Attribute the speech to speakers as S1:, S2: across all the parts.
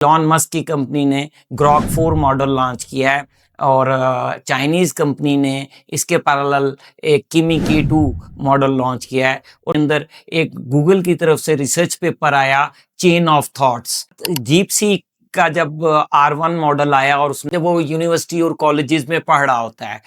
S1: Elon Musk की company ने Grok 4 model launch किया है और चाइनीज़ कंपनी ने इसके पैरेलल एक किमी K2 मॉडल लॉन्च किया है और अंदर एक गूगल की तरफ से रिसर्च पेपर आया चेन ऑफ थॉट्स। डीपसीक का जब R1 मॉडल आया और उसमें वो यूनिवर्सिटी और कॉलेजेस में पढ़ रहा होता है,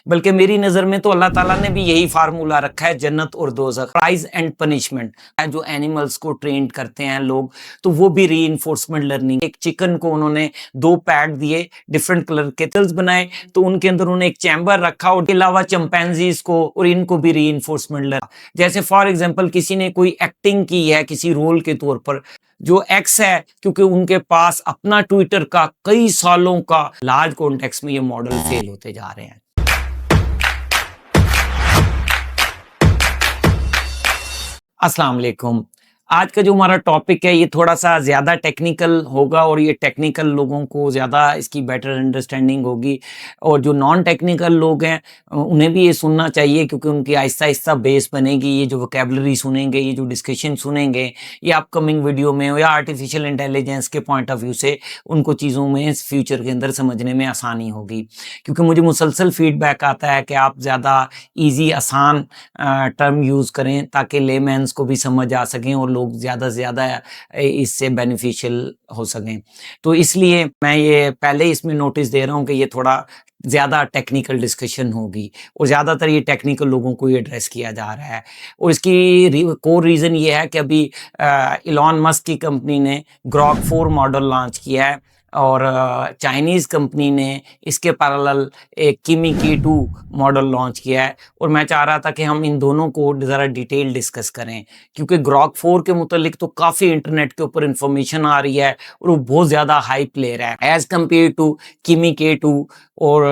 S1: बल्कि मेरी नज़र में तो अल्लाह ताला ने भी यही फार्मूला रखा है, जन्नत और दोज़ख, प्राइज एंड पनिशमेंट। जो एनिमल्स को ट्रेन करते हैं लोग, तो वो भी रीइंफोर्समेंट लर्निंग। एक चिकन को उन्होंने 2 पैड दिए, डिफरेंट कलर के सेल्स बनाए, तो उनके अंदर उन्होंने एक चैम्बर रखा और अलावा चिंपैंजीज को और इनको भी रीइंफोर्समेंट लर्निंग। जैसे फॉर एग्जांपल किसी ने कोई एक्टिंग की है किसी रोल के तौर पर, जो एक्स है, क्योंकि उनके पास अपना ट्विटर का कई सालों का लार्ज कॉन्टेक्स्ट में ये मॉडल फेल होते जा रहे हैं। अस्सलाम वालेकुम। आज का जो हमारा टॉपिक है ये थोड़ा सा ज़्यादा टेक्निकल होगा और ये टेक्निकल लोगों को ज़्यादा इसकी बेटर अंडरस्टैंडिंग होगी, और जो नॉन टेक्निकल लोग हैं उन्हें भी ये सुनना चाहिए, क्योंकि उनकी आहिस्ता आहिस्ता बेस बनेगी। ये जो वोकैबुलरी सुनेंगे, ये जो डिस्कशन सुनेंगे, ये अपकमिंग वीडियो में या आर्टिफिशियल इंटेलिजेंस के पॉइंट ऑफ व्यू से उनको चीज़ों में फ्यूचर के अंदर समझने में आसानी होगी। क्योंकि मुझे मुसलसल फीडबैक आता है कि आप ज़्यादा ईजी आसान टर्म यूज़ करें ताकि लेमैन्स को भी समझ आ सकें और लोग ज़्यादा से ज़्यादा इससे बेनिफिशियल हो सकें। तो इसलिए मैं ये पहले इसमें नोटिस दे रहा हूँ कि ये थोड़ा ज़्यादा टेक्निकल डिस्कशन होगी और ज़्यादातर ये टेक्निकल लोगों को ही एड्रेस किया जा रहा है। और इसकी कोर रीज़न ये है कि अभी इलॉन मस्क की कंपनी ने ग्रॉक 4 मॉडल लॉन्च किया है और चाइनीज़ कंपनी ने इसके पैरेलल एक किमी K2 मॉडल लॉन्च किया है। और मैं चाह रहा था कि हम इन दोनों को ज़रा डिटेल डिस्कस करें, क्योंकि ग्रॉक 4 के मुतालिक तो काफ़ी इंटरनेट के ऊपर इंफॉर्मेशन आ रही है और वो बहुत ज़्यादा हाइप ले रहा है एज़ कम्पेयर टू किमी K2। और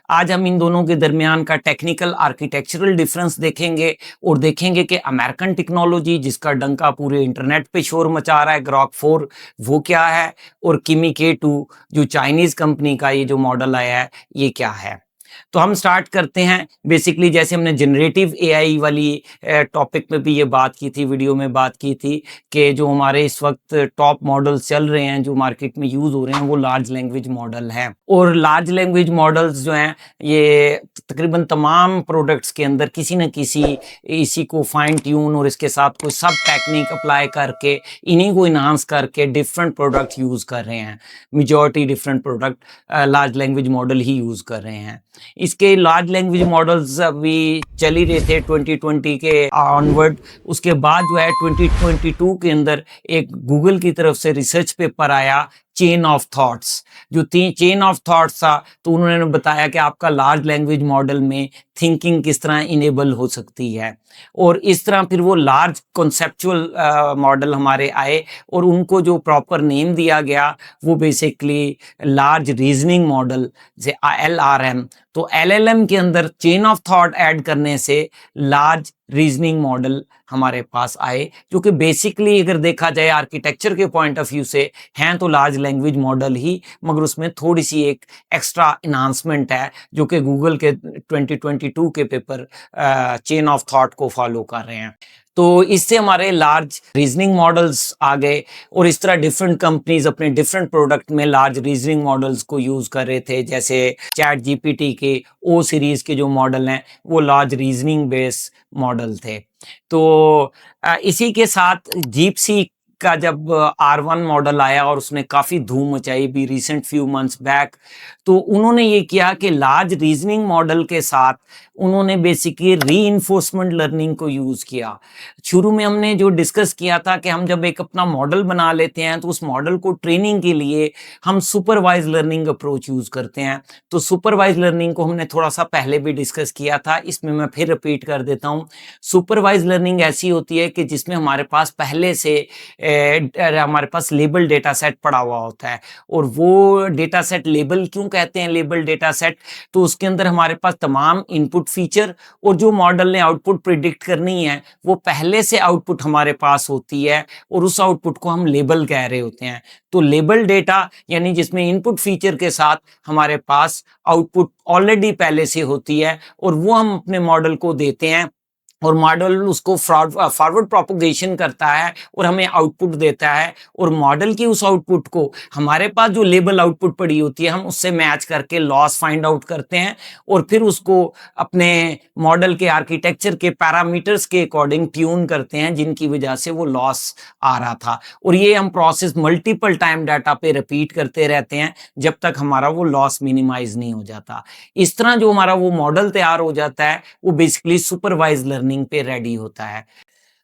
S1: आज हम इन दोनों के दरमियान का टेक्निकल आर्किटेक्चरल डिफरेंस देखेंगे और देखेंगे कि अमेरिकन टेक्नोलॉजी जिसका डंका पूरे इंटरनेट पे शोर मचा रहा है, ग्रॉक 4, वो क्या है, और किमी K2 जो चाइनीज़ कंपनी का ये जो मॉडल आया है ये क्या है। तो हम स्टार्ट करते हैं। बेसिकली जैसे हमने जनरेटिव एआई वाली टॉपिक में भी ये बात की थी, वीडियो में बात की थी कि जो हमारे इस वक्त टॉप मॉडल्स चल रहे हैं जो मार्केट में यूज़ हो रहे हैं वो लार्ज लैंग्वेज मॉडल है। और लार्ज लैंग्वेज मॉडल्स जो हैं ये तकरीबन तमाम प्रोडक्ट्स के अंदर किसी न किसी इसी को फाइन ट्यून और इसके साथ कोई सब टेक्निक अप्लाई करके इन्हीं को इन्हांस करके डिफरेंट प्रोडक्ट यूज़ कर रहे हैं। Majority different product large language model ही यूज़ कर रहे हैं। इसके लार्ज लैंग्वेज मॉडल्स अभी चल ही रहे थे 2020 के ऑनवर्ड। उसके बाद जो है 2022 के अंदर एक गूगल की तरफ से रिसर्च पेपर आया चेन ऑफ थॉट्स। जो चेन ऑफ थॉट्स था, तो उन्होंने बताया कि आपका लार्ज लैंग्वेज मॉडल में थिंकिंग किस तरह इनेबल हो सकती है। और इस तरह फिर वो लार्ज कॉन्सेप्चुअल मॉडल हमारे आए और उनको जो प्रॉपर नेम दिया गया वो बेसिकली लार्ज रीजनिंग मॉडल से LRM। तो LLM के अंदर चेन ऑफ थॉट ऐड करने से लार्ज रीजनिंग मॉडल हमारे पास आए, जो कि बेसिकली अगर देखा जाए आर्किटेक्चर के पॉइंट ऑफ व्यू से हैं तो लार्ज लैंग्वेज मॉडल ही, मगर उसमें थोड़ी सी एक एक्स्ट्रा इन्हांसमेंट है जो कि गूगल के 2022 के पेपर चेन ऑफ थॉट को फॉलो कर रहे हैं। तो इससे हमारे लार्ज रीजनिंग मॉडल्स आ गए और इस तरह डिफरेंट कंपनीज अपने डिफरेंट प्रोडक्ट में लार्ज रीजनिंग मॉडल्स को यूज़ कर रहे थे। जैसे चैट GPT के O सीरीज़ के जो मॉडल हैं वो लार्ज रीजनिंग बेस मॉडल थे। तो इसी के साथ डीपसीक का जब R1 मॉडल आया और उसने काफ़ी धूम मचाई भी रिसेंट फ्यू मंथ्स बैक, तो उन्होंने ये किया कि लार्ज रीजनिंग मॉडल के साथ उन्होंने बेसिकली रीइंफोर्समेंट लर्निंग को यूज़ किया। शुरू में हमने जो डिस्कस किया था कि हम जब एक अपना मॉडल बना लेते हैं तो उस मॉडल को ट्रेनिंग के लिए हम सुपरवाइज लर्निंग अप्रोच यूज़ करते हैं। तो सुपरवाइज लर्निंग को हमने थोड़ा सा पहले भी डिस्कस किया था, इसमें मैं फिर रिपीट कर देता हूँ। सुपरवाइज लर्निंग ऐसी होती है कि जिसमें हमारे पास पहले से हमारे पास लेबल डेटा सेट पड़ा हुआ होता है। और वो डेटा सेट लेबल क्यों कहते हैं लेबल डेटा सेट, तो उसके अंदर हमारे पास तमाम इनपुट फीचर और जो मॉडल ने आउटपुट प्रिडिक्ट करनी है वो पहले से आउटपुट हमारे पास होती है और उस आउटपुट को हम लेबल कह रहे होते हैं। तो लेबल डेटा यानी जिसमें इनपुट फीचर के साथ हमारे पास आउटपुट ऑलरेडी पहले से होती है और वो हम अपने मॉडल को देते हैं और मॉडल उसको फॉरवर्ड प्रोपगेशन करता है और हमें आउटपुट देता है, और मॉडल की उस आउटपुट को हमारे पास जो लेबल आउटपुट पड़ी होती है हम उससे मैच करके लॉस फाइंड आउट करते हैं, और फिर उसको अपने मॉडल के आर्किटेक्चर के पैरामीटर्स के अकॉर्डिंग ट्यून करते हैं, जिनकी वजह से वो लॉस आ रहा था। और ये हम प्रोसेस मल्टीपल टाइम डाटा पे रिपीट करते रहते हैं जब तक हमारा वो लॉस मिनिमाइज नहीं हो जाता। इस तरह जो हमारा वो मॉडल तैयार हो जाता है वो बेसिकली सुपरवाइज लर्निंग पे रेडी होता है।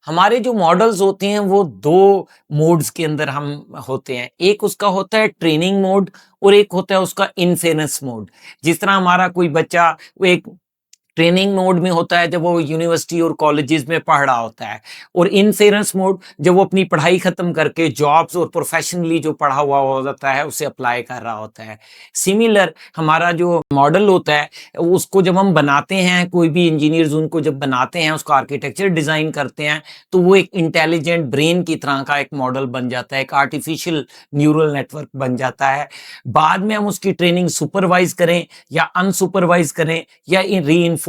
S1: हमारे जो मॉडल्स होते हैं वो दो मोड्स के अंदर हम होते हैं, एक उसका होता है ट्रेनिंग मोड और एक होता है उसका इनफेरेंस मोड। जिस तरह हमारा कोई बच्चा वो एक ट्रेनिंग मोड में होता है जब वो यूनिवर्सिटी और कॉलेजेस में पढ़ रहा होता है, और इनफेरेंस मोड जब वो अपनी पढ़ाई खत्म करके जॉब्स और प्रोफेशनली जो पढ़ा हुआ हो जाता है उसे अप्लाई कर रहा होता है। सिमिलर हमारा जो मॉडल होता है उसको जब हम बनाते हैं, कोई भी इंजीनियर्स उनको जब बनाते हैं, उसका आर्किटेक्चर डिजाइन करते हैं, तो वो एक इंटेलिजेंट ब्रेन की तरह का एक मॉडल बन जाता है, एक आर्टिफिशियल न्यूरल नेटवर्क बन जाता है। बाद में हम उसकी ट्रेनिंग सुपरवाइज करें या अनसुपरवाइज करें या इन रीइंफोर्समेंट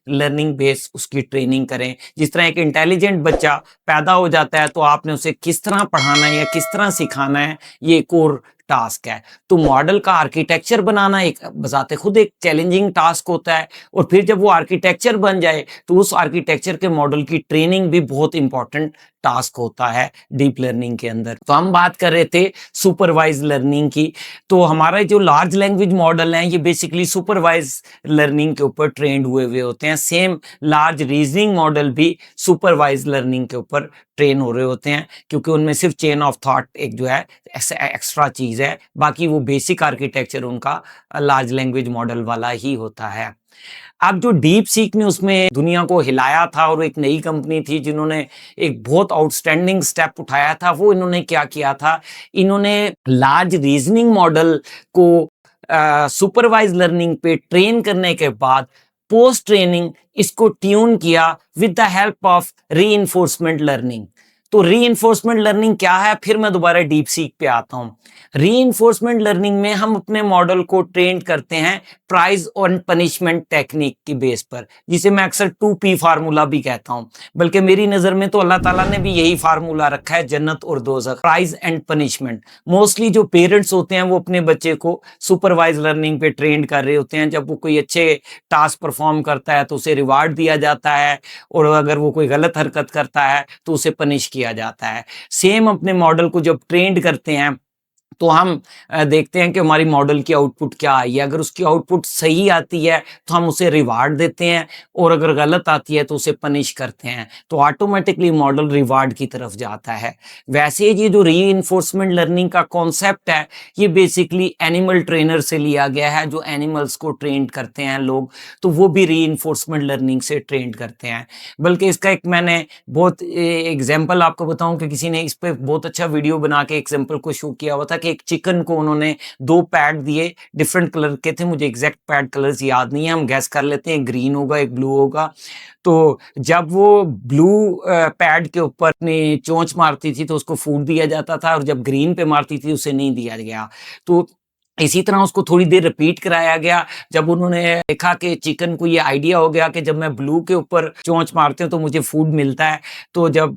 S1: लर्निंग बेस उसकी ट्रेनिंग करें। जिस तरह एक इंटेलिजेंट बच्चा पैदा हो जाता है तो आपने उसे किस तरह पढ़ाना है या किस तरह सिखाना है, ये एक और टास्क है। तो मॉडल का आर्किटेक्चर बनाना एक बजाते खुद एक चैलेंजिंग टास्क होता है, और फिर जब वो आर्किटेक्चर बन जाए तो उस आर्किटेक्चर के मॉडल की ट्रेनिंग भी बहुत इंपॉर्टेंट टास्क होता है डीप लर्निंग के अंदर। तो हम बात कर रहे थे सुपरवाइज लर्निंग की। तो हमारे जो लार्ज लैंग्वेज मॉडल हैं ये बेसिकली सुपरवाइज लर्निंग के ऊपर ट्रेंड हुए होते हैं। सेम लार्ज रीजनिंग मॉडल भी सुपरवाइज लर्निंग के ऊपर ट्रेन हो रहे होते हैं, क्योंकि उनमें सिर्फ चेन ऑफ थॉट एक जो है एक्स्ट्रा चीज है, बाकी वो बेसिक आर्किटेक्चर उनका लार्ज लैंग्वेज मॉडल वाला ही होता है। अब जो डीप सीक ने उसमें दुनिया को हिलाया था, और एक नई कंपनी थी जिन्होंने एक बहुत आउटस्टैंडिंग स्टेप उठाया था, वो इन्होंने क्या किया था, इन्होंने लार्ज रीजनिंग मॉडल को सुपरवाइज लर्निंग पे ट्रेन करने के बाद पोस्ट ट्रेनिंग इसको ट्यून किया with the help of reinforcement learning. तो रीइंफोर्समेंट लर्निंग क्या है, फिर मैं दोबारा डीप सीक पे आता हूं। रीइंफोर्समेंट लर्निंग में हम अपने मॉडल को ट्रेन करते हैं प्राइज और पनिशमेंट टेक्निक की बेस पर, जिसे मैं अक्सर 2P फार्मूला भी कहता हूं। बल्कि मेरी नजर में तो अल्लाह ताला ने भी यही फार्मूला रखा है, जन्नत और दोज़ख, प्राइज एंड पनिशमेंट। मोस्टली जो पेरेंट्स होते हैं वो अपने बच्चे को सुपरवाइज लर्निंग पे ट्रेन कर रहे होते हैं। जब वो कोई अच्छे टास्क परफॉर्म करता है तो उसे रिवार्ड दिया जाता है, और अगर वो कोई गलत हरकत करता है तो उसे पनिश किया जाता है। सेम अपने मॉडल को जब ट्रेंड करते हैं तो हम देखते हैं कि हमारी मॉडल की आउटपुट क्या आई है। अगर उसकी आउटपुट सही आती है तो हम उसे रिवार्ड देते हैं, और अगर गलत आती है तो उसे पनिश करते हैं, तो ऑटोमेटिकली मॉडल रिवार्ड की तरफ जाता है। वैसे ये जो रीइंफोर्समेंट लर्निंग का कॉन्सेप्ट है ये बेसिकली एनिमल ट्रेनर से लिया गया है। जो एनिमल्स को ट्रेन करते हैं लोग, तो वो भी रीइंफोर्समेंट लर्निंग से ट्रेन करते हैं। बल्कि इसका एक मैंने बहुत एग्जाम्पल आपको बताऊं कि किसी ने इस पर बहुत अच्छा वीडियो बना के एग्जाम्पल को शो किया हुआ था कि एक चिकन को उन्होंने दो पैड दिए, डिफरेंट कलर के थे, मुझे एग्जैक्ट पैड कलर्स याद नहीं है, हम गैस कर लेते हैं ग्रीन होगा एक ब्लू होगा। तो जब वो ब्लू पैड के ऊपर अपनी चोंच मारती थी तो उसको फूड दिया जाता था, और जब ग्रीन पे मारती थी उसे नहीं दिया गया। तो इसी तरह उसको थोड़ी देर रिपीट कराया गया। जब उन्होंने देखा कि चिकन को ये आइडिया हो गया कि जब मैं ब्लू के ऊपर चोंच मारते हूँ तो मुझे फूड मिलता है, तो जब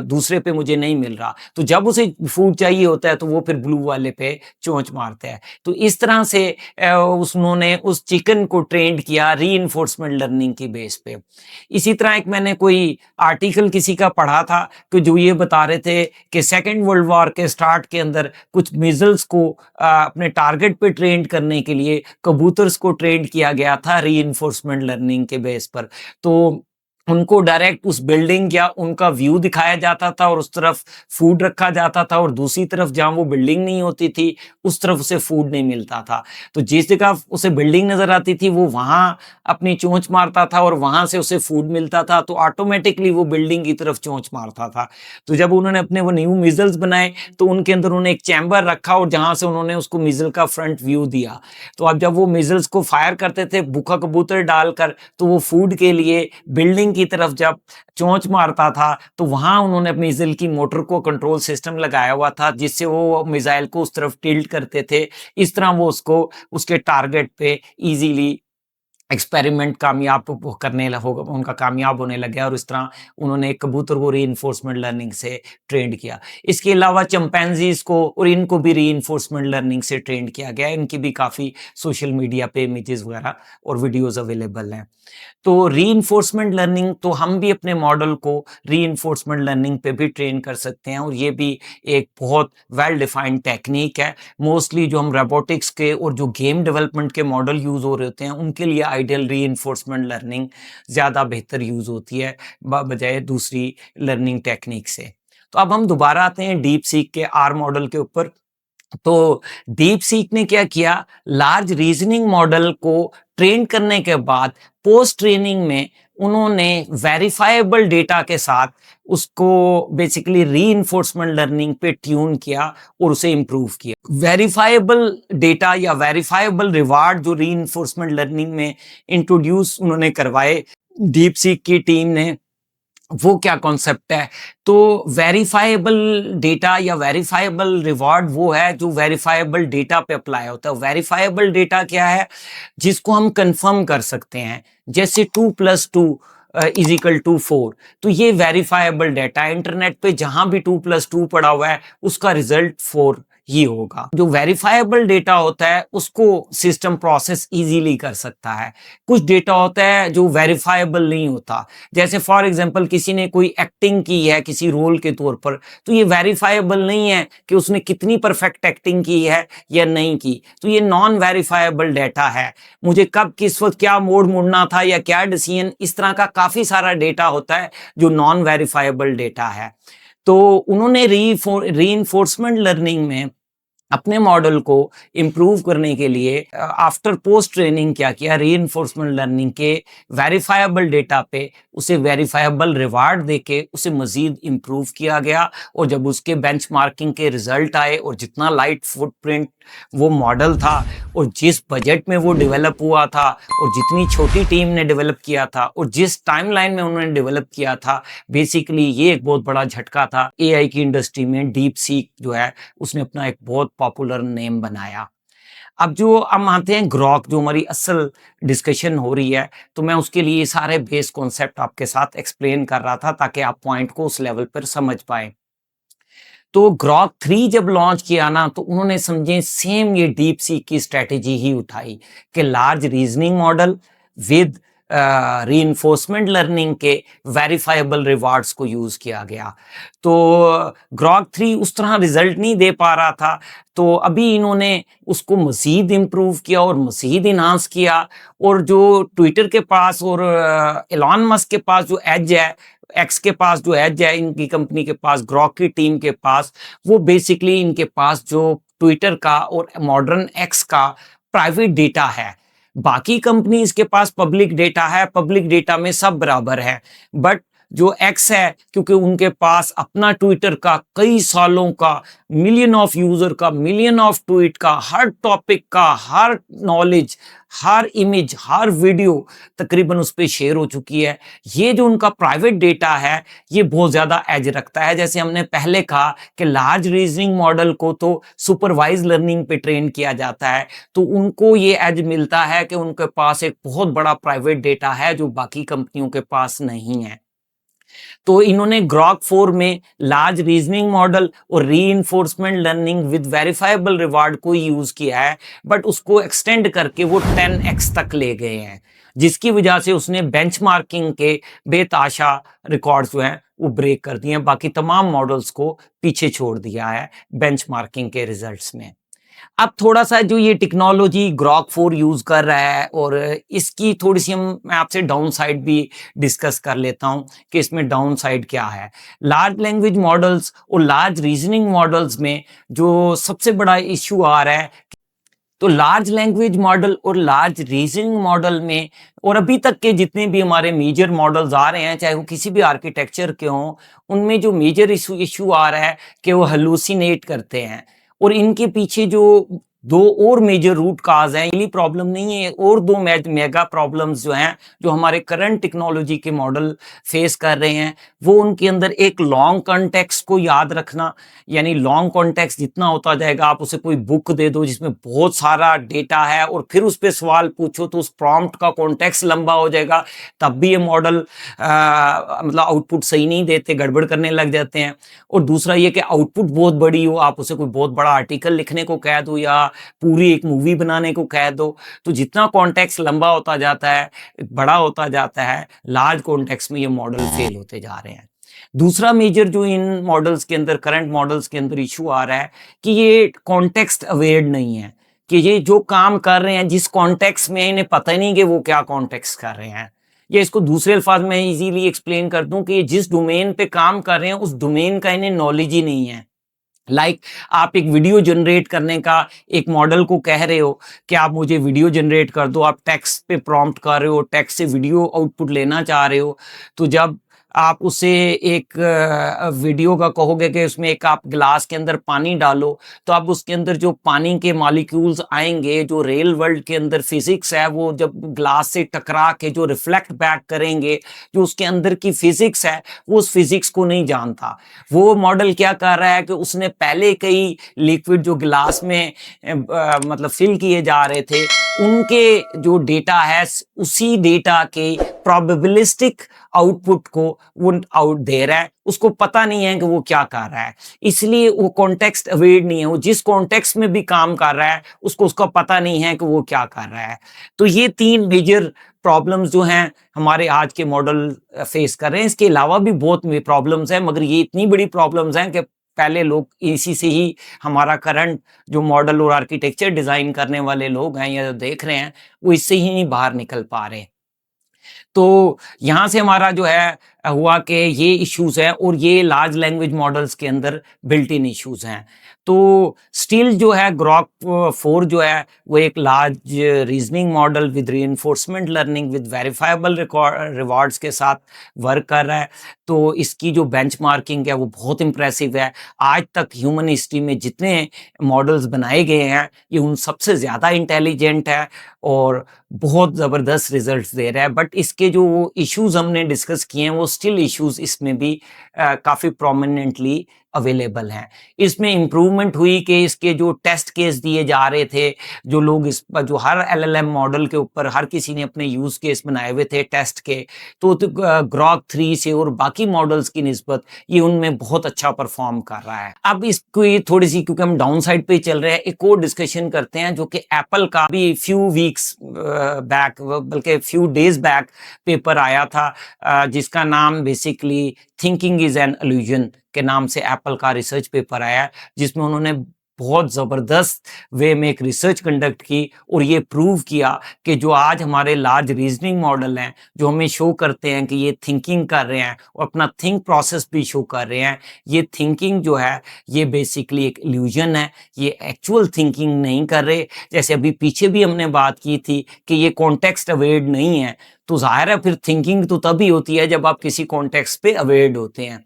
S1: दूसरे पे मुझे नहीं मिल रहा, तो जब उसे फूड चाहिए होता है तो वो फिर ब्लू वाले पे चोंच मारता है। तो इस तरह से उन्होंने उस चिकन को ट्रेंड किया रीइंफोर्समेंट लर्निंग की बेस पे। इसी तरह एक मैंने कोई आर्टिकल किसी का पढ़ा था कि जो ये बता रहे थे कि सेकेंड वर्ल्ड वॉर के स्टार्ट के अंदर कुछ मिसाइल्स को अपने टारगेट पे ट्रेन करने के लिए कबूतर्स को ट्रेन किया गया था रीइंफोर्समेंट लर्निंग के बेस पर। तो उनको डायरेक्ट उस बिल्डिंग या उनका व्यू दिखाया जाता था और उस तरफ फूड रखा जाता था, और दूसरी तरफ जहां वो बिल्डिंग नहीं होती थी उस तरफ उसे फूड नहीं मिलता था। तो जिस जगह उसे बिल्डिंग नजर आती थी वो वहां अपनी चोंच मारता था और वहां से उसे फूड मिलता था, तो ऑटोमेटिकली वो बिल्डिंग की तरफ चोंच मारता था। तो जब उन्होंने अपने वो न्यू मिसाइल्स बनाए तो उनके अंदर उन्होंने एक चैम्बर रखा और जहां से उन्होंने उसको मिसाइल का फ्रंट व्यू दिया। तो अब जब वो मिसाइल्स को फायर करते थे भूखा कबूतर डालकर, तो वो फूड के लिए बिल्डिंग की तरफ जब चोंच मारता था तो वहां उन्होंने अपनी मिसाइल की मोटर को कंट्रोल सिस्टम लगाया हुआ था, जिससे वो मिसाइल को उस तरफ टिल्ट करते थे। इस तरह वो उसको उसके टारगेट पे इजीली एक्सपेरिमेंट कामयाब करने होगा, उनका कामयाब होने लग गया और इस तरह उन्होंने एक कबूतर को रीइंफोर्समेंट लर्निंग से ट्रेन किया। इसके अलावा चिंपैंजीज को और इनको भी रीइंफोर्समेंट लर्निंग से ट्रेन किया गया। इनकी भी काफ़ी सोशल मीडिया पे इमेजेस वगैरह और वीडियोस अवेलेबल हैं। तो रीइंफोर्समेंट लर्निंग, तो हम भी अपने मॉडल को रीइंफोर्समेंट लर्निंग पे भी ट्रेन कर सकते हैं और ये भी एक बहुत वेल डिफाइंड टेक्निक है। मोस्टली जो हम रोबोटिक्स के और जो गेम डेवलपमेंट के मॉडल यूज़ हो रहे होते हैं उनके लिए आइडियल रीइंफोर्समेंट लर्निंग ज़्यादा बेहतर यूज़ होती है बजाय दूसरी लर्निंग टेक्निक से। तो अब हम दोबारा आते हैं डीप सीक के आर मॉडल के ऊपर। तो डीप सीक ने क्या किया, लार्ज रीजनिंग मॉडल को ट्रेन करने के बाद पोस्ट ट्रेनिंग में उन्होंने वेरीफाइबल डेटा के साथ उसको बेसिकली रीइंफोर्समेंट लर्निंग पे ट्यून किया और उसे इंप्रूव किया। वेरीफाइबल डेटा या वेरीफाइबल रिवार्ड जो रीइंफोर्समेंट लर्निंग में इंट्रोड्यूस उन्होंने करवाए डीप सीक की टीम ने, वो क्या कॉन्सेप्ट है। तो वेरीफाइबल डेटा या वेरीफाइबल रिवॉर्ड वो है जो वेरीफाइबल डेटा पे अप्लाई होता है। वेरीफाइबल डेटा क्या है, जिसको हम कंफर्म कर सकते हैं, जैसे 2+2 इज इक्वल टू 4। तो ये वेरीफाइबल डेटा है। इंटरनेट पे जहां भी 2+2 पड़ा हुआ है उसका रिजल्ट 4 ही होगा। जो वेरीफाइबल डेटा होता है उसको सिस्टम प्रोसेस इजीली कर सकता है। कुछ डेटा होता है जो वेरीफाइबल नहीं होता, जैसे फॉर एग्जांपल किसी ने कोई एक्टिंग की है किसी रोल के तौर पर, तो ये वेरीफाइबल नहीं है कि उसने कितनी परफेक्ट एक्टिंग की है या नहीं की। तो ये नॉन वेरीफाइबल डेटा है। मुझे कब किस वक्त क्या मोड़ मुड़ना था या क्या डिसीजन, इस तरह का काफी सारा डेटा होता है जो नॉन वेरीफाइबल डेटा है। तो उन्होंने रीइंफोर्समेंट लर्निंग में अपने मॉडल को इंप्रूव करने के लिए आफ्टर पोस्ट ट्रेनिंग क्या किया, रीइंफोर्समेंट लर्निंग के वेरीफाइबल डेटा पे उसे वेरीफाइबल रिवार्ड देके उसे मजीद इंप्रूव किया गया। और जब उसके बेंचमार्किंग के रिजल्ट आए और जितना लाइट फुटप्रिंट वो मॉडल था और जिस बजट में वो डेवलप हुआ था और जितनी छोटी टीम ने डेवलप किया था और जिस टाइमलाइन में उन्होंने डेवलप किया था, बेसिकली ये एक बहुत बड़ा झटका था एआई की इंडस्ट्री में। डीप सीक जो है उसने अपना एक बहुत पॉपुलर नेम बनाया। अब जो हम आते हैं ग्रॉक, जो हमारी असल डिस्कशन हो रही है, तो मैं उसके लिए सारे बेस कॉन्सेप्ट आपके साथ एक्सप्लेन कर रहा था ताकि आप पॉइंट को उस लेवल पर समझ पाए। तो ग्रॉक 3 जब लॉन्च किया ना, तो उन्होंने समझे सेम ये डीप सीक की स्ट्रेटेजी ही उठाई कि large reasoning model with reinforcement learning के वेरीफाइबल रिवार्ड्स को यूज किया गया। तो ग्रॉक 3 उस तरह रिजल्ट नहीं दे पा रहा था, तो अभी इन्होंने उसको मजीद इम्प्रूव किया और मजीद इन्हांस किया। और जो ट्विटर के पास और एलॉन मस्क के पास जो एज है, एक्स के पास जो एज है, इनकी कंपनी के पास, ग्रॉक की टीम के पास, वो बेसिकली इनके पास जो ट्विटर का और मॉडर्न एक्स का प्राइवेट डेटा है। बाकी कंपनीज के पास पब्लिक डेटा है, पब्लिक डेटा में सब बराबर है, बट जो एक्स है, क्योंकि उनके पास अपना ट्विटर का कई सालों का मिलियन ऑफ यूजर का, मिलियन ऑफ ट्वीट का, हर टॉपिक का, हर नॉलेज, हर इमेज, हर वीडियो तकरीबन उस पर शेयर हो चुकी है। ये जो उनका प्राइवेट डेटा है ये बहुत ज्यादा एज रखता है। जैसे हमने पहले कहा कि लार्ज रीजनिंग मॉडल को तो सुपरवाइज लर्निंग पे ट्रेन किया जाता है, तो उनको ये एज मिलता है कि उनके पास एक बहुत बड़ा प्राइवेट डेटा है जो बाकी कंपनियों के पास नहीं है। तो इन्होंने ग्रॉक 4 में लार्ज रीजनिंग मॉडल और reinforcement learning with verifiable reward को यूज किया है, बट उसको एक्सटेंड करके वो 10x तक ले गए हैं, जिसकी वजह से उसने बेंचमार्किंग के बेताशा रिकॉर्ड्स जो हैं वो ब्रेक कर दिए हैं, बाकी तमाम मॉडल्स को पीछे छोड़ दिया है बेंचमार्किंग के रिजल्ट्स में। अब थोड़ा सा जो ये टेक्नोलॉजी ग्रॉक 4 यूज कर रहा है और इसकी थोड़ी सी मैं आपसे डाउन साइड भी डिस्कस कर लेता हूं कि इसमें डाउन साइड क्या है। लार्ज लैंग्वेज मॉडल्स और लार्ज रीजनिंग मॉडल्स में जो सबसे बड़ा इश्यू आ रहा है, तो लार्ज लैंग्वेज मॉडल और लार्ज रीजनिंग मॉडल में और अभी तक के जितने भी हमारे मेजर मॉडल्स आ रहे हैं, चाहे वो किसी भी आर्किटेक्चर के हों, उनमें जो मेजर इशू आ रहा है कि वो हलूसिनेट करते हैं। और इनके पीछे जो दो और मेजर रूट काज हैं, ये प्रॉब्लम नहीं है, और दो मेगा प्रॉब्लम्स जो हैं, जो हमारे करंट टेक्नोलॉजी के मॉडल फेस कर रहे हैं, वो उनके अंदर एक लॉन्ग कॉन्टेक्स्ट को याद रखना, यानी लॉन्ग कॉन्टेक्स्ट जितना होता जाएगा, आप उसे कोई बुक दे दो जिसमें बहुत सारा डेटा है और फिर उस पर सवाल पूछो तो उस प्रॉम्प्ट का कॉन्टेक्स्ट लंबा हो जाएगा, तब भी ये मॉडल मतलब आउटपुट सही नहीं देते, गड़बड़ करने लग जाते हैं। और दूसरा ये कि आउटपुट बहुत बड़ी हो, आप उसे कोई बहुत बड़ा आर्टिकल लिखने को कह दो या पूरी एक मूवी बनाने को कह दो, तो जितना कॉन्टेक्स्ट लंबा होता जाता है, बड़ा होता जाता है, लार्ज कॉन्टेक्स्ट में ये मॉडल फेल होते जा रहे हैं। दूसरा मेजर जो इन मॉडल्स के अंदर, करंट मॉडल्स के अंदर इशू आ रहा है कि ये कॉन्टेक्स्ट अवेयर नहीं है, कि ये जो काम कर रहे हैं जिस कॉन्टेक्स्ट में, इन्हें पता ही नहीं कि वो क्या कॉन्टेक्स्ट कर रहे हैं। या इसको दूसरे अल्फाज में इजीली एक्सप्लेन कर दूं कि ये जिस डोमेन पे काम कर रहे हैं उस डोमेन का इन्हें नॉलेज ही नहीं है। आप एक वीडियो जनरेट करने का एक मॉडल को कह रहे हो कि आप मुझे वीडियो जनरेट कर दो, आप टेक्स्ट पे प्रॉम्प्ट कर रहे हो, टेक्स्ट से वीडियो आउटपुट लेना चाह रहे हो, तो जब आप उसे एक वीडियो का कहोगे कि उसमें एक आप गिलास के अंदर पानी डालो, तो अब उसके अंदर जो पानी के मॉलिक्यूल्स आएंगे, जो रियल वर्ल्ड के अंदर फिजिक्स है, वो जब ग्लास से टकरा के जो रिफ्लेक्ट बैक करेंगे, जो उसके अंदर की फिजिक्स है, वो उस फिजिक्स को नहीं जानता। वो मॉडल क्या कर रहा है कि उसने पहले कई लिक्विड जो गिलास में मतलब फिल किए जा रहे थे, उनके जो डेटा है, उसी डेटा के प्रोबेबिलिस्टिक आउटपुट को वो आउट दे रहा है, उसको पता नहीं है कि वो क्या कर रहा है, इसलिए वो कॉन्टेक्स्ट अवेयर नहीं है। वो जिस कॉन्टेक्स्ट में भी काम कर रहा है उसको उसका पता नहीं है कि वो क्या कर रहा है। तो ये तीन मेजर प्रॉब्लम्स जो हैं हमारे आज के मॉडल फेस कर रहे हैं। इसके अलावा भी बहुत प्रॉब्लम्स हैं, मगर ये इतनी बड़ी प्रॉब्लम्स हैं कि पहले लोग इसी से ही, हमारा करंट जो मॉडल और आर्किटेक्चर डिजाइन करने वाले लोग हैं या जो देख रहे हैं, वो इससे ही नहीं बाहर निकल पा रहे। तो यहाँ से हमारा जो है हुआ कि ये इश्यूज हैं और ये लार्ज लैंग्वेज मॉडल्स के अंदर बिल्ट इन इश्यूज हैं। तो स्टिल जो है ग्रॉक 4 जो है वो एक large reasoning model with reinforcement learning with verifiable rewards के साथ वर्क कर रहा है। तो इसकी जो बेंचमार्किंग है वो बहुत इंप्रेसिव है। आज तक ह्यूमन हिस्ट्री में जितने मॉडल्स बनाए गए हैं, ये उन सबसे ज़्यादा इंटेलिजेंट है और बहुत ज़बरदस्त रिजल्ट्स दे रहा है। बट इसके जो इश्यूज हमने डिस्कस किए हैं, वो स्टिल इश्यूज इसमें भी काफ़ी प्रोमिनेंटली अवेलेबल हैं। इसमें इम्प्रूवमेंट हुई कि इसके जो टेस्ट केस दिए जा रहे थे, जो लोग इस पर, जो हर एलएलएम मॉडल के ऊपर हर किसी ने अपने यूज़ केस बनाए हुए थे टेस्ट के, तो ग्रॉक 3 से और बाकी मॉडल्स की निस्बत ये उनमें बहुत अच्छा परफॉर्म कर रहा है। अब इसको ये थोड़ी सी, क्योंकि हम डाउन साइड पे चल रहे हैं, एक और डिस्कशन करते हैं जो कि एप्पल का भी फ्यू वीक्स बैक, बल्कि फ्यू डेज बैक पेपर आया था, जिसका नाम basically thinking is an illusion के नाम से एप्पल का रिसर्च पेपर आया, जिसमें उन्होंने बहुत ज़बरदस्त वे में एक रिसर्च कंडक्ट की और ये प्रूव किया कि जो आज हमारे लार्ज रीजनिंग मॉडल हैं, जो हमें शो करते हैं कि ये थिंकिंग कर रहे हैं और अपना थिंक प्रोसेस भी शो कर रहे हैं, ये थिंकिंग जो है ये बेसिकली एक इल्यूजन है, ये एक्चुअल थिंकिंग नहीं कर रहे। जैसे अभी पीछे भी हमने बात की थी कि ये कॉन्टेक्स्ट अवेयर्ड नहीं है, तो जाहिर है फिर थिंकिंग तो तभी होती है जब आप किसी कॉन्टेक्स्ट पे अवेयर्ड होते हैं।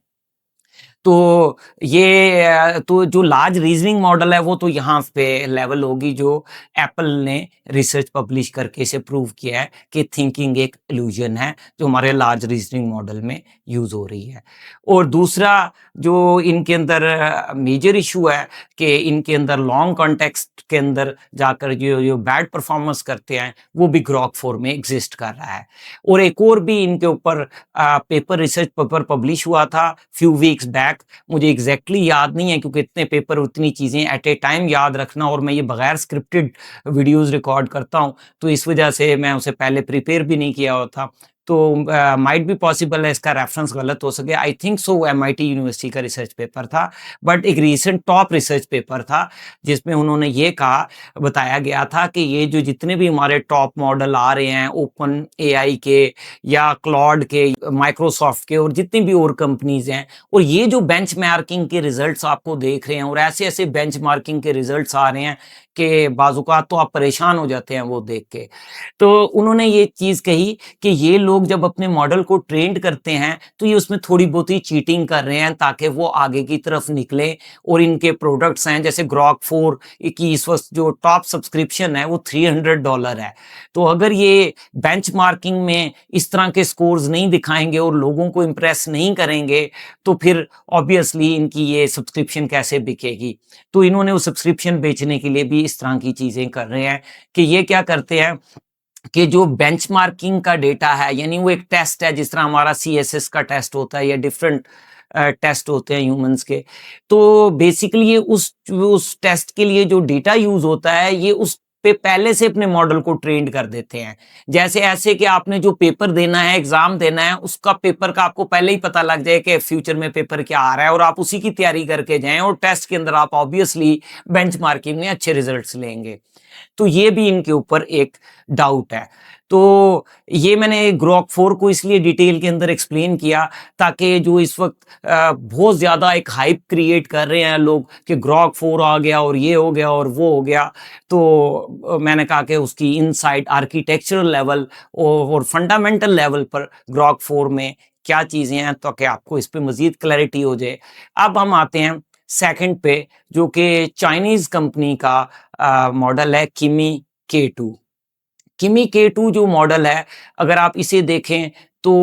S1: तो ये तो जो लार्ज रीजनिंग मॉडल है वो तो यहाँ पे लेवल होगी, जो एप्पल ने रिसर्च पब्लिश करके इसे प्रूव किया है कि थिंकिंग एक इल्यूजन है, जो हमारे लार्ज रीजनिंग मॉडल में यूज हो रही है। और दूसरा जो इनके अंदर मेजर इशू है कि इनके अंदर लॉन्ग कॉन्टेक्स्ट के अंदर जाकर जो जो बैड परफॉर्मेंस करते हैं वो भी ग्रॉक 4 में एग्जिस्ट कर रहा है। और एक और भी इनके ऊपर पेपर, रिसर्च पेपर पब्लिश हुआ था फ्यू वीक्स बैक, मुझे एग्जैक्टली याद नहीं है क्योंकि इतने पेपर, उतनी चीज़ें एट ए टाइम याद रखना, और मैं ये बगैर स्क्रिप्टेड वीडियोस रिकॉर्ड करता हूँ, तो इस वजह से मैं उसे पहले प्रिपेयर भी नहीं किया हुआ था। तो माइट भी पॉसिबल है इसका रेफरेंस गलत हो सके। I think so MIT university का रिसर्च पेपर था, बट एक रीसेंट टॉप रिसर्च पेपर था जिसमें उन्होंने ये कहा, बताया गया था कि ये जो जितने भी हमारे टॉप मॉडल आ रहे हैं ओपन एआई के या क्लॉड के, माइक्रोसॉफ्ट के और जितनी भी और कंपनीज हैं, और ये जो बेंचमार्किंग के रिजल्ट्स आपको देख रहे हैं और ऐसे ऐसे बेंचमार्किंग के रिजल्ट्स आ रहे हैं कि बाज़ औक़ात तो आप परेशान हो जाते हैं वो देख के। तो उन्होंने ये चीज़ कही कि ये लोग लोग जब अपने मॉडल को ट्रेंड करते हैं तो ये उसमें थोड़ी बहुत ही चीटिंग कर रहे हैं ताकि वो आगे की तरफ निकले और इनके प्रोडक्ट्स हैं जैसे ग्रॉक 4 की इस वक्त जो टॉप सब्सक्रिप्शन है वो $300 है। तो अगर ये बेंचमार्किंग में इस तरह के स्कोर्स नहीं दिखाएंगे और लोगों को इम्प्रेस नहीं करेंगे तो फिर ऑब्वियसली इनकी ये सब्सक्रिप्शन कैसे बिकेगी। तो इन्होंने वो सब्सक्रिप्शन बेचने के लिए भी इस तरह की चीजें कर रहे हैं कि ये क्या करते हैं कि जो बेंचमार्किंग का डेटा है यानी वो एक टेस्ट है जिस तरह हमारा सीएसएस का टेस्ट होता है या डिफरेंट टेस्ट होते हैं ह्यूमंस के। तो बेसिकली ये उस टेस्ट के लिए जो डेटा यूज होता है ये उस पे पहले से अपने मॉडल को ट्रेंड कर देते हैं। जैसे ऐसे कि आपने जो पेपर देना है एग्जाम देना है उसका पेपर का आपको पहले ही पता लग जाए कि फ्यूचर में पेपर क्या आ रहा है और आप उसी की तैयारी करके जाएं और टेस्ट के अंदर आप ऑब्वियसली बेंचमार्किंग में अच्छे रिजल्ट्स लेंगे। तो ये भी इनके ऊपर एक डाउट है। तो ये मैंने ग्रॉक 4 को इसलिए डिटेल के अंदर एक्सप्लेन किया ताकि जो इस वक्त बहुत ज़्यादा एक हाइप क्रिएट कर रहे हैं लोग कि ग्रॉक 4 आ गया और ये हो गया और वो हो गया। तो मैंने कहा कि उसकी इनसाइड आर्किटेक्चरल लेवल और फंडामेंटल लेवल पर ग्रॉक 4 में क्या चीज़ें हैं ताकि आपको इस पर मज़ीद क्लैरिटी हो जाए। अब हम आते हैं सेकंड पे जो कि चाइनीज़ कंपनी का मॉडल है किमी K2। किमी K2 जो मॉडल है अगर आप इसे देखें तो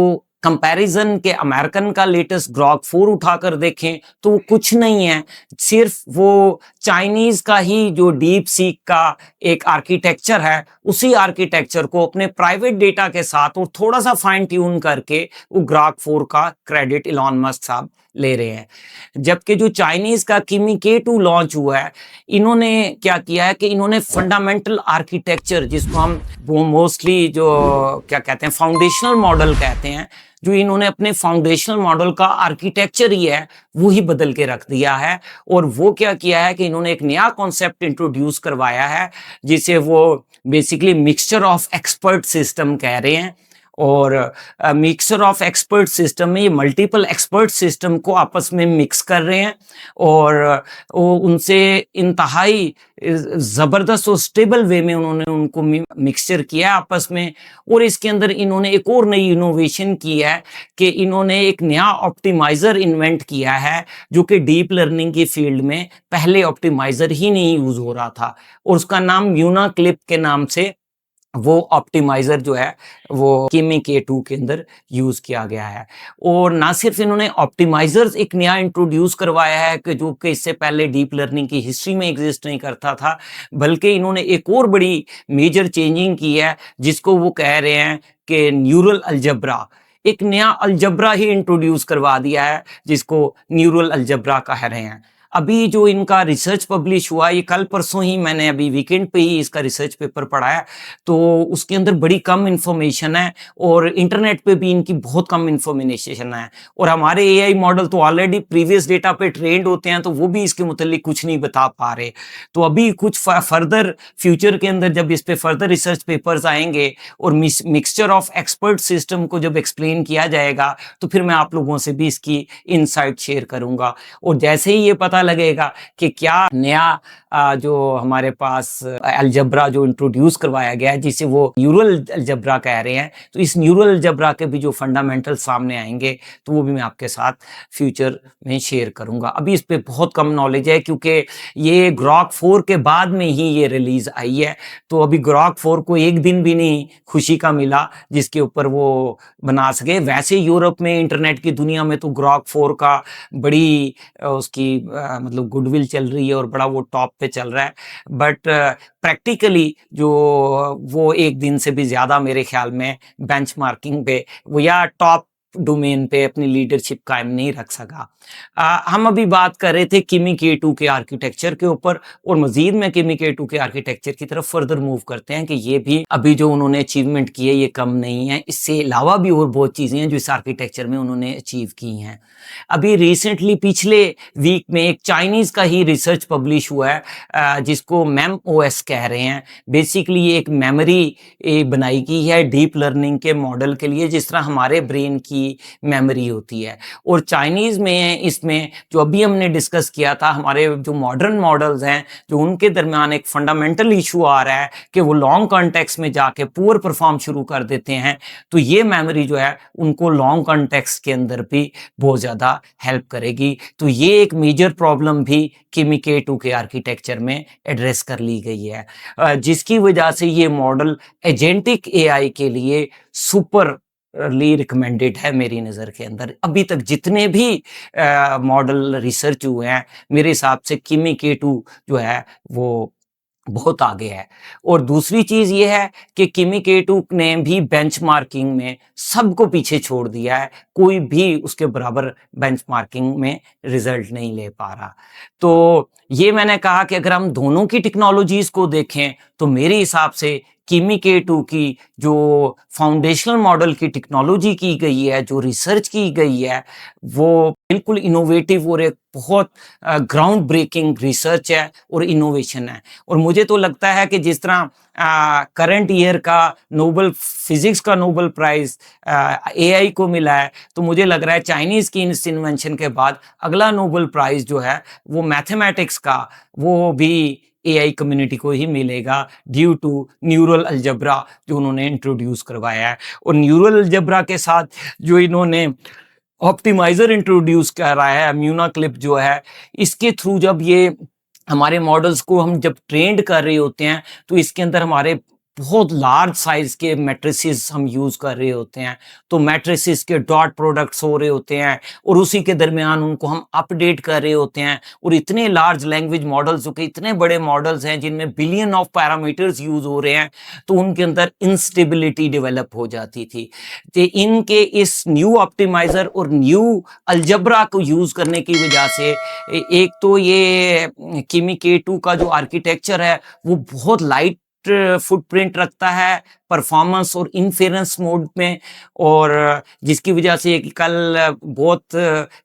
S1: कंपैरिजन के अमेरिकन का लेटेस्ट ग्रॉक 4 उठाकर देखें तो वो कुछ नहीं है, सिर्फ वो चाइनीज का ही जो डीप सीक का एक आर्किटेक्चर है उसी आर्किटेक्चर को अपने प्राइवेट डेटा के साथ और थोड़ा सा फाइन ट्यून करके वो ग्रॉक 4 का क्रेडिट इलॉन मस्क साहब ले रहे हैं। जबकि जो चाइनीज का किमी K2 लॉन्च हुआ है इन्होंने क्या किया है कि इन्होंने फंडामेंटल आर्किटेक्चर जिसको हम वो मोस्टली जो क्या कहते हैं फाउंडेशनल मॉडल कहते हैं, जो इन्होंने अपने फाउंडेशनल मॉडल का आर्किटेक्चर ही है वो ही बदल के रख दिया है। और वो क्या किया है कि इन्होंने एक नया कॉन्सेप्ट इंट्रोड्यूस करवाया है जिसे वो basically mixture of expert system कह रहे हैं। और मिक्सचर ऑफ एक्सपर्ट सिस्टम में ये मल्टीपल एक्सपर्ट सिस्टम को आपस में मिक्स कर रहे हैं और उनसे इंतहाई ज़बरदस्त और स्टेबल वे में उन्होंने उनको मिक्सचर किया आपस में। और इसके अंदर इन्होंने एक और नई इनोवेशन की है कि इन्होंने एक नया ऑप्टिमाइज़र इन्वेंट किया है जो कि डीप लर्निंग की फील्ड में पहले ऑप्टिमाइज़र ही नहीं यूज़ हो रहा था और उसका नाम यूनाक्लिप के नाम से वो ऑप्टिमाइज़र जो है वो किमी K2 के अंदर यूज़ किया गया है। और ना सिर्फ इन्होंने ऑप्टिमाइज़र्स एक नया इंट्रोड्यूस करवाया है कि जो कि इससे पहले डीप लर्निंग की हिस्ट्री में एग्जिस्ट नहीं करता था, बल्कि इन्होंने एक और बड़ी मेजर चेंजिंग की है जिसको वो कह रहे हैं कि न्यूरल अलजब्रा। एक नया अलजब्रा ही इंट्रोड्यूस करवा दिया है जिसको न्यूरल अलजब्रा कह रहे हैं। अभी जो इनका रिसर्च पब्लिश हुआ ये कल परसों ही मैंने अभी वीकेंड पे ही इसका रिसर्च पेपर पढ़ा है, तो उसके अंदर बड़ी कम इन्फॉर्मेशन है और इंटरनेट पे भी इनकी बहुत कम इन्फॉर्मेशन है। और हमारे एआई मॉडल तो ऑलरेडी प्रीवियस डेटा पे ट्रेंड होते हैं तो वो भी इसके मुतालिक कुछ नहीं बता पा रहे। तो अभी कुछ फर्दर फ्यूचर के अंदर जब इस पे फर्दर रिसर्च पेपर्स आएंगे और मिक्सचर ऑफ एक्सपर्ट सिस्टम को जब एक्सप्लेन किया जाएगा तो फिर मैं आप लोगों से भी इसकी इनसाइट शेयर करूंगा। और जैसे ही ये पता लगेगा कि क्या नया जो हमारे पास अलजब्रा जो इंट्रोड्यूस करवाया गया है जिसे वो न्यूरल अलजब्रा कह रहे हैं, तो इस न्यूरल अलजब्रा के भी जो फंडामेंटल सामने आएंगे तो वो भी मैं आपके साथ फ्यूचर में शेयर करूंगा। अभी इस पे बहुत कम नॉलेज है क्योंकि ये ग्रॉक 4 के बाद में ही ये रिलीज आई है, तो अभी ग्रॉक 4 को एक दिन भी नहीं खुशी का मिला जिसके ऊपर वो बना सके। वैसे यूरोप में इंटरनेट की दुनिया में तो ग्रॉक 4 का बड़ी उसकी मतलब गुडविल चल रही है और बड़ा वो टॉप पे चल रहा है, बट प्रैक्टिकली जो वो एक दिन से भी ज़्यादा मेरे ख्याल में बेंचमार्किंग पे वो या टॉप डोमेन पे अपनी लीडरशिप कायम नहीं रख सका। हम अभी बात कर रहे थे किमी K2 के आर्किटेक्चर के ऊपर और मजीद में किमी K2 के आर्किटेक्चर की तरफ फर्दर मूव करते हैं कि ये भी अभी जो उन्होंने अचीवमेंट की है ये कम नहीं है, इससे अलावा भी और बहुत चीज़ें हैं जो इस आर्किटेक्चर में उन्होंने अचीव की हैं। अभी रिसेंटली पिछले वीक में एक चाइनीज़ का ही रिसर्च पब्लिश हुआ है जिसको MEMOS कह रहे हैं। बेसिकली ये एक मेमोरी बनाई गई है डीप लर्निंग के मॉडल के लिए, जिस तरह हमारे ब्रेन की की मेमोरी होती है। और चाइनीज़ में इसमें जो अभी हमने डिस्कस किया था, हमारे जो मॉडर्न मॉडल्स हैं, जो उनके दरमियान एक फंडामेंटल इशू आ रहा है कि वो लॉन्ग कॉन्टेक्स्ट में जाके पुअर परफॉर्म शुरू कर देते हैं। तो ये मेमोरी जो है उनको लॉन्ग कॉन्टेक्स्ट के अंदर भी बहुत ज़्यादा हेल्प करेगी। तो ये एक मेजर प्रॉब्लम भी किमी K2 के आर्किटेक्चर में एड्रेस कर ली गई है, जिसकी वजह से ये मॉडल एजेंटिक एआई के लिए सुपर ली रिकमेंडेड है मेरी नज़र के अंदर। अभी तक जितने भी मॉडल रिसर्च हुए हैं, मेरे हिसाब से किमी K2 जो है वो बहुत आगे है। और दूसरी चीज़ ये है कि किमी K2 ने भी बेंचमार्किंग में सबको पीछे छोड़ दिया है, कोई भी उसके बराबर बेंचमार्किंग में रिजल्ट नहीं ले पा रहा। तो ये मैंने कहा कि अगर हम दोनों की टेक्नोलॉजीज़ को देखें, तो मेरे हिसाब से किमी K2 की जो फाउंडेशनल मॉडल की टेक्नोलॉजी की गई है, जो रिसर्च की गई है, वो बिल्कुल इनोवेटिव और एक बहुत ग्राउंड ब्रेकिंग रिसर्च है और इनोवेशन है। और मुझे तो लगता है कि जिस तरह करंट ईयर का नोबेल फिजिक्स का नोबेल प्राइज एआई को मिला है, तो मुझे लग रहा है चाइनीज़ की इस इन्वेंशन के बाद अगला नोबेल प्राइज जो है वो मैथमेटिक्स का, वो भी एआई कम्युनिटी को ही मिलेगा, ड्यू टू न्यूरल अलजेब्रा जो उन्होंने इंट्रोड्यूस करवाया है। और न्यूरल अलजेब्रा के साथ जो इन्होंने ऑप्टिमाइज़र इंट्रोड्यूस करा है, म्यूना क्लिप जो है, इसके थ्रू जब ये हमारे मॉडल्स को हम जब ट्रेंड कर रहे होते हैं, तो इसके अंदर हमारे बहुत लार्ज साइज़ के मैट्रिसेस हम यूज़ कर रहे होते हैं। तो मैट्रिसेस के डॉट प्रोडक्ट्स हो रहे होते हैं और उसी के दरमियान उनको हम अपडेट कर रहे होते हैं। और इतने लार्ज लैंग्वेज मॉडल्स जो कि इतने बड़े मॉडल्स हैं जिनमें बिलियन ऑफ पैरामीटर्स यूज़ हो रहे हैं, तो उनके अंदर इंस्टेबिलिटी डेवलप हो जाती थी। तो इनके इस न्यू ऑप्टिमाइज़र और न्यू अलजेब्रा को यूज़ करने की वजह से एक तो ये किमी K2 का जो आर्किटेक्चर है वो बहुत लाइट फुटप्रिंट रखता है परफॉर्मेंस और इन्फेरेंस मोड में, और जिसकी वजह से कि कल बहुत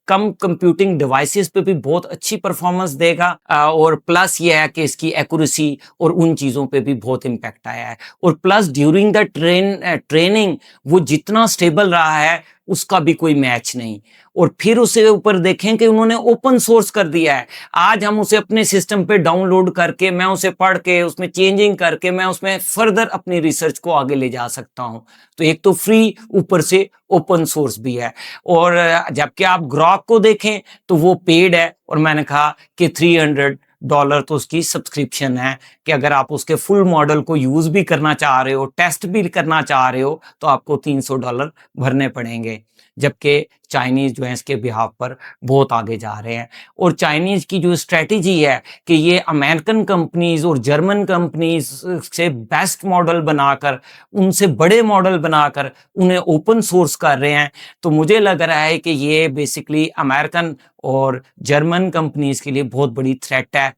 S1: कम कंप्यूटिंग डिवाइसेस पे भी बहुत अच्छी परफॉर्मेंस देगा। और प्लस ये है कि इसकी एक्यूरेसी और उन चीज़ों पे भी बहुत इम्पैक्ट आया है। और प्लस ड्यूरिंग द ट्रेनिंग वो जितना स्टेबल रहा है उसका भी कोई मैच नहीं। और फिर उसे ऊपर देखें कि उन्होंने ओपन सोर्स कर दिया है। आज हम उसे अपने सिस्टम पे डाउनलोड करके, मैं उसे पढ़ के उसमें चेंजिंग करके मैं उसमें फर्दर अपनी रिसर्च को आगे ले जा सकता हूं। तो एक तो फ्री, ऊपर से ओपन सोर्स भी है। और जबकि आप ग्रॉक को देखें तो वो पेड है, और मैंने कहा कि $300 तो उसकी सब्सक्रिप्शन है कि अगर आप उसके फुल मॉडल को यूज भी करना चाह रहे हो, टेस्ट भी करना चाह रहे हो, तो आपको $300 भरने पड़ेंगे। जबकि चाइनीज जो है इसके बिहाफ पर बहुत आगे जा रहे हैं। और चाइनीज की जो स्ट्रेटेजी है कि ये अमेरिकन कंपनीज और जर्मन कंपनीज से बेस्ट मॉडल बनाकर, उनसे बड़े मॉडल बनाकर उन्हें ओपन सोर्स कर रहे हैं। तो मुझे लग रहा है कि ये बेसिकली अमेरिकन और जर्मन कंपनीज के लिए बहुत बड़ी थ्रेट है,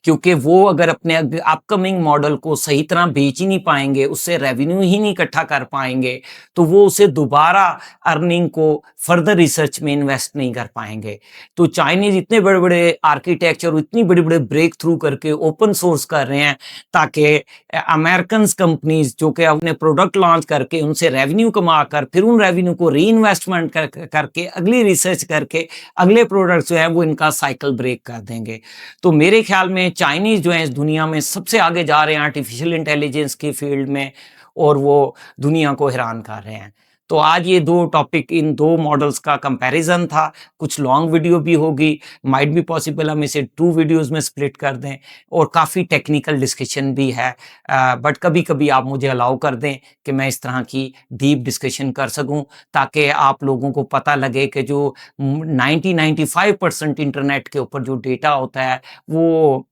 S1: क्योंकि वो अगर अपने अपकमिंग मॉडल को सही तरह बेच ही नहीं पाएंगे, उससे रेवेन्यू ही नहीं इकट्ठा कर पाएंगे, तो वो उसे दोबारा अर्निंग को फर्दर रिसर्च में इन्वेस्ट नहीं कर पाएंगे। तो चाइनीज इतने बड़े बड़े आर्किटेक्चर, इतनी बड़े बड़े ब्रेक थ्रू करके ओपन सोर्स कर रहे हैं ताकि अमेरिकन कंपनीज जो कि अपने प्रोडक्ट लॉन्च करके उनसे रेवेन्यू कमा कर फिर उन रेवेन्यू को री इन्वेस्टमेंट करके अगली रिसर्च करके अगले प्रोडक्ट्स जो है वो इनका साइकिल ब्रेक कर देंगे। तो मेरे ख्याल में चाइनीज जो है इस दुनिया में सबसे आगे जा रहे हैं आर्टिफिशियल इंटेलिजेंस की फील्ड में, और वो दुनिया को हैरान कर रहे हैं। तो आज ये दो टॉपिक, इन दो मॉडल्स का कंपैरिजन था। कुछ लॉन्ग वीडियो भी होगी, माइट बी पॉसिबल हम इसे 2 वीडियोस में स्प्लिट कर दें, और काफ़ी टेक्निकल डिस्कशन भी है। बट कभी कभी आप मुझे अलाउ कर दें कि मैं इस तरह की डीप डिस्कशन कर सकूं, ताकि आप लोगों को पता लगे कि जो 90-95% इंटरनेट के ऊपर जो डेटा होता है वो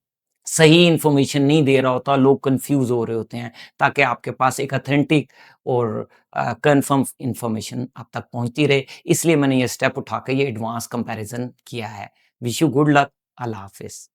S1: सही इंफॉर्मेशन नहीं दे रहा होता, लोग कंफ्यूज हो रहे होते हैं, ताकि आपके पास एक ऑथेंटिक और कंफर्म इंफॉर्मेशन आप तक पहुंचती रहे। इसलिए मैंने ये स्टेप उठा के ये एडवांस कंपैरिजन किया है। Wish you good luck. Allah Hafiz.